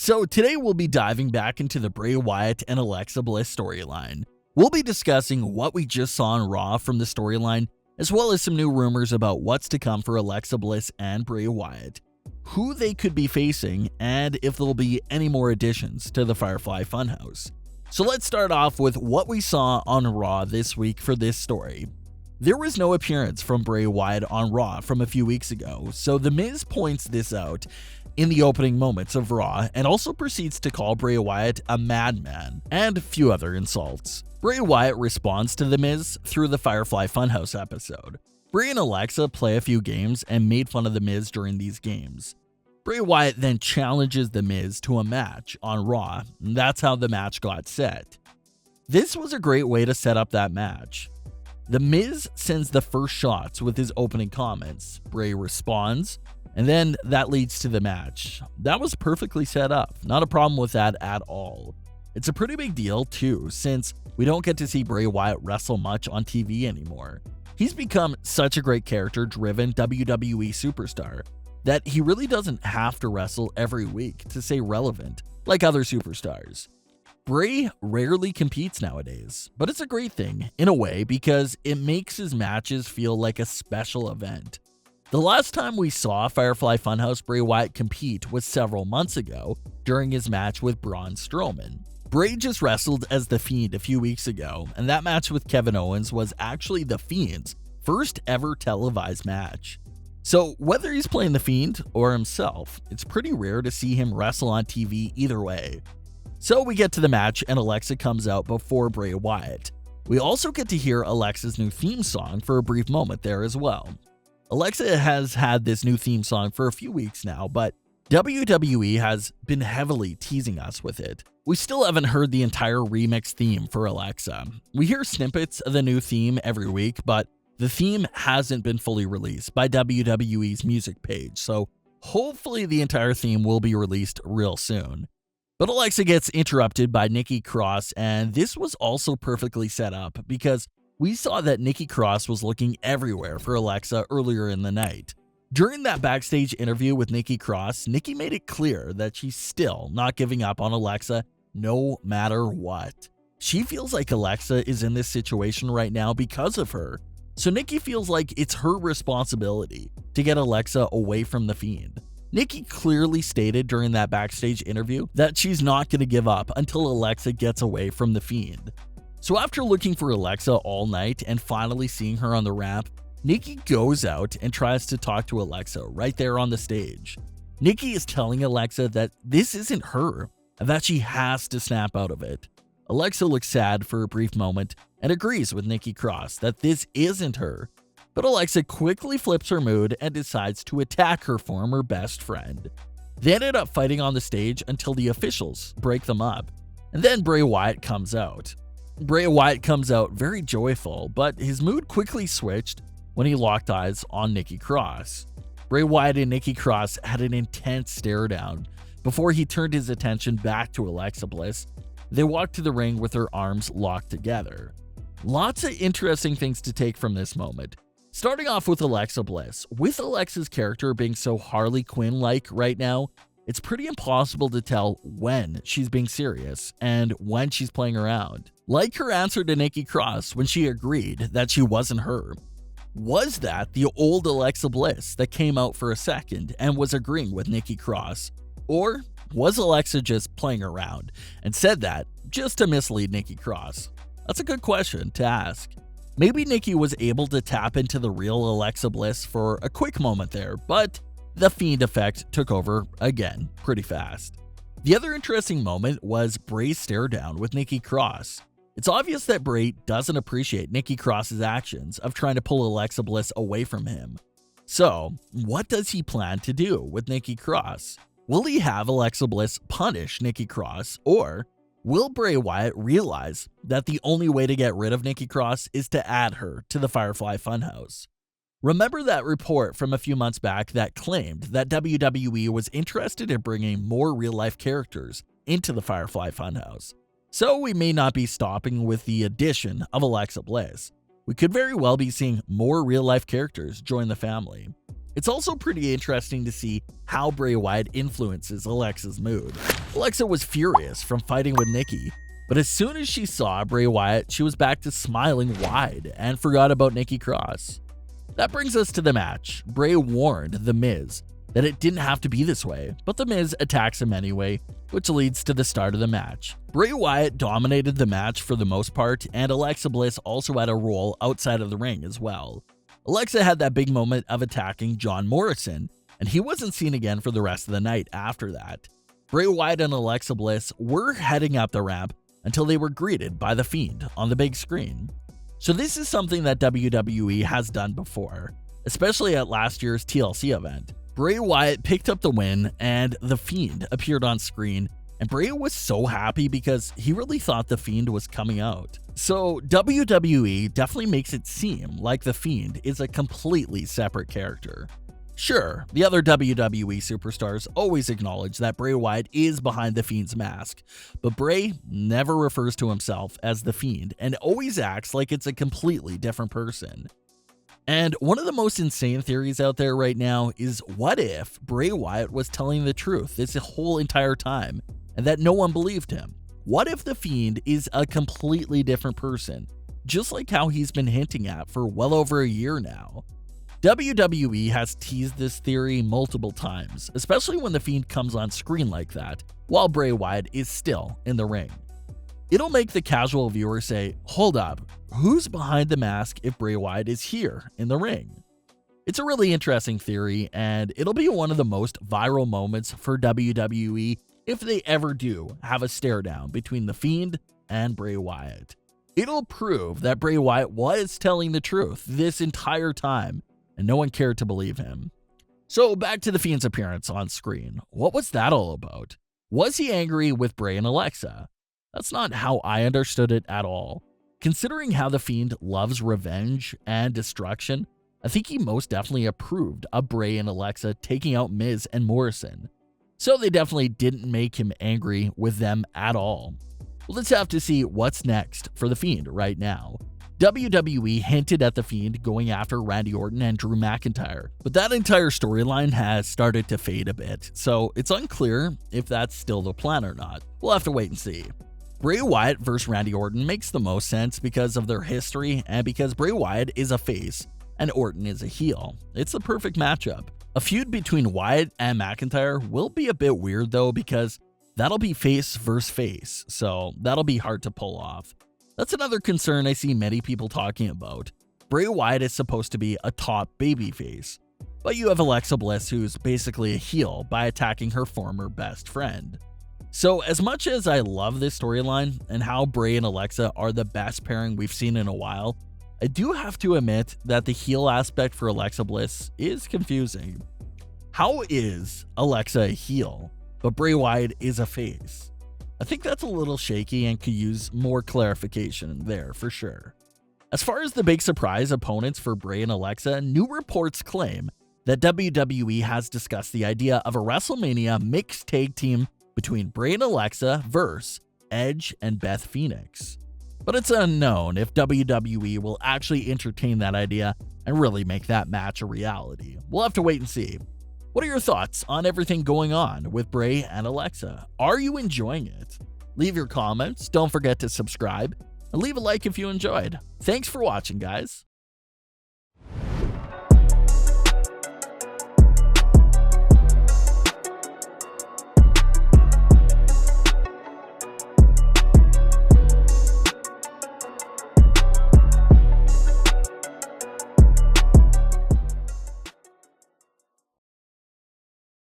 So today we'll be diving back into the Bray Wyatt and Alexa Bliss storyline. We'll be discussing what we just saw on Raw from the storyline, as well as some new rumors about what's to come for Alexa Bliss and Bray Wyatt, who they could be facing, and if there'll be any more additions to the Firefly Funhouse. So let's start off with what we saw on Raw this week for this story. There was no appearance from Bray Wyatt on Raw from a few weeks ago, so The Miz points this out in the opening moments of Raw and also proceeds to call Bray Wyatt a madman and a few other insults. Bray Wyatt responds to The Miz through the Firefly Funhouse episode. Bray and Alexa play a few games and made fun of The Miz during these games. Bray Wyatt then challenges The Miz to a match on Raw, and that's how the match got set. This was a great way to set up that match. The Miz sends the first shots with his opening comments. Bray responds, and then that leads to the match. That was perfectly set up. Not a problem with that at all. It's a pretty big deal too, since we don't get to see Bray Wyatt wrestle much on TV anymore. He's become such a great character-driven WWE superstar that he really doesn't have to wrestle every week to stay relevant like other superstars. Bray rarely competes nowadays, but it's a great thing in a way because it makes his matches feel like a special event. The last time we saw Firefly Funhouse Bray Wyatt compete was several months ago during his match with Braun Strowman. Bray just wrestled as the Fiend a few weeks ago, and that match with Kevin Owens was actually the Fiend's first ever televised match. So whether he's playing the Fiend or himself, it's pretty rare to see him wrestle on TV either way. So we get to the match and Alexa comes out before Bray Wyatt. We also get to hear Alexa's new theme song for a brief moment there as well. Alexa has had this new theme song for a few weeks now, but WWE has been heavily teasing us with it. We still haven't heard the entire remix theme for Alexa. We hear snippets of the new theme every week, but the theme hasn't been fully released by WWE's music page, so hopefully the entire theme will be released real soon. But Alexa gets interrupted by Nikki Cross, and this was also perfectly set up because we saw that Nikki Cross was looking everywhere for Alexa earlier in the night. During that backstage interview with Nikki Cross, Nikki made it clear that she's still not giving up on Alexa no matter what. She feels like Alexa is in this situation right now because of her, so Nikki feels like it's her responsibility to get Alexa away from the Fiend. Nikki clearly stated during that backstage interview that she's not going to give up until Alexa gets away from the Fiend. So after looking for Alexa all night and finally seeing her on the ramp, Nikki goes out and tries to talk to Alexa right there on the stage. Nikki is telling Alexa that this isn't her and that she has to snap out of it. Alexa looks sad for a brief moment and agrees with Nikki Cross that this isn't her, but Alexa quickly flips her mood and decides to attack her former best friend. They ended up fighting on the stage until the officials break them up, and then Bray Wyatt comes out. Bray Wyatt comes out very joyful, but his mood quickly switched when he locked eyes on Nikki Cross. Bray Wyatt and Nikki Cross had an intense stare down before he turned his attention back to Alexa Bliss. They walked to the ring with their arms locked together. Lots of interesting things to take from this moment. Starting off with Alexa Bliss. With Alexa's character being so Harley Quinn-like right now, it's pretty impossible to tell when she's being serious and when she's playing around. Like her answer to Nikki Cross when she agreed that she wasn't her. Was that the old Alexa Bliss that came out for a second and was agreeing with Nikki Cross? Or was Alexa just playing around and said that just to mislead Nikki Cross? That's a good question to ask. Maybe Nikki was able to tap into the real Alexa Bliss for a quick moment there, but the Fiend effect took over again pretty fast. The other interesting moment was Bray's stare down with Nikki Cross. It's obvious that Bray doesn't appreciate Nikki Cross's actions of trying to pull Alexa Bliss away from him. So, what does he plan to do with Nikki Cross? Will he have Alexa Bliss punish Nikki Cross, or will Bray Wyatt realize that the only way to get rid of Nikki Cross is to add her to the Firefly Funhouse? Remember that report from a few months back that claimed that WWE was interested in bringing more real-life characters into the Firefly Funhouse? So we may not be stopping with the addition of Alexa Bliss. We could very well be seeing more real-life characters join the family. It's also pretty interesting to see how Bray Wyatt influences Alexa's mood. Alexa was furious from fighting with Nikki, but as soon as she saw Bray Wyatt, she was back to smiling wide and forgot about Nikki Cross. That brings us to the match. Bray warned The Miz that it didn't have to be this way, but The Miz attacks him anyway, which leads to the start of the match. Bray Wyatt dominated the match for the most part, and Alexa Bliss also had a role outside of the ring as well. Alexa had that big moment of attacking John Morrison, and he wasn't seen again for the rest of the night after that. Bray Wyatt and Alexa Bliss were heading up the ramp until they were greeted by The Fiend on the big screen. So this is something that WWE has done before, especially at last year's TLC event. Bray Wyatt picked up the win and The Fiend appeared on screen, and Bray was so happy because he really thought The Fiend was coming out. So WWE definitely makes it seem like The Fiend is a completely separate character. Sure, the other WWE superstars always acknowledge that Bray Wyatt is behind The Fiend's mask, but Bray never refers to himself as The Fiend and always acts like it's a completely different person. And one of the most insane theories out there right now is, what if Bray Wyatt was telling the truth this whole entire time and that no one believed him? What if The Fiend is a completely different person, just like how he's been hinting at for well over a year now? WWE has teased this theory multiple times, especially when The Fiend comes on screen like that, while Bray Wyatt is still in the ring. It'll make the casual viewer say, hold up, who's behind the mask if Bray Wyatt is here in the ring? It's a really interesting theory, and it'll be one of the most viral moments for WWE if they ever do have a stare down between The Fiend and Bray Wyatt. It'll prove that Bray Wyatt was telling the truth this entire time, and no one cared to believe him. So back to The Fiend's appearance on screen. What was that all about? Was he angry with Bray and Alexa? That's not how I understood it at all. Considering how The Fiend loves revenge and destruction, I think he most definitely approved of Bray and Alexa taking out Miz and Morrison. So they definitely didn't make him angry with them at all. Well, let's have to see what's next for The Fiend right now. WWE hinted at The Fiend going after Randy Orton and Drew McIntyre, but that entire storyline has started to fade a bit, so it's unclear if that's still the plan or not. We'll have to wait and see. Bray Wyatt versus Randy Orton makes the most sense because of their history and because Bray Wyatt is a face and Orton is a heel. It's the perfect matchup. A feud between Wyatt and McIntyre will be a bit weird though, because that'll be face versus face, so that'll be hard to pull off. That's another concern I see many people talking about. Bray Wyatt is supposed to be a top babyface, but you have Alexa Bliss who's basically a heel by attacking her former best friend. So as much as I love this storyline and how Bray and Alexa are the best pairing we've seen in a while, I do have to admit that the heel aspect for Alexa Bliss is confusing. How is Alexa a heel, but Bray Wyatt is a face? I think that's a little shaky and could use more clarification there for sure. As far as the big surprise opponents for Bray and Alexa, new reports claim that WWE has discussed the idea of a WrestleMania mixed tag team between Bray and Alexa versus Edge and Beth Phoenix. But it's unknown if WWE will actually entertain that idea and really make that match a reality. We'll have to wait and see. What are your thoughts on everything going on with Bray and Alexa? Are you enjoying it? Leave your comments, don't forget to subscribe, and leave a like if you enjoyed. Thanks for watching, guys.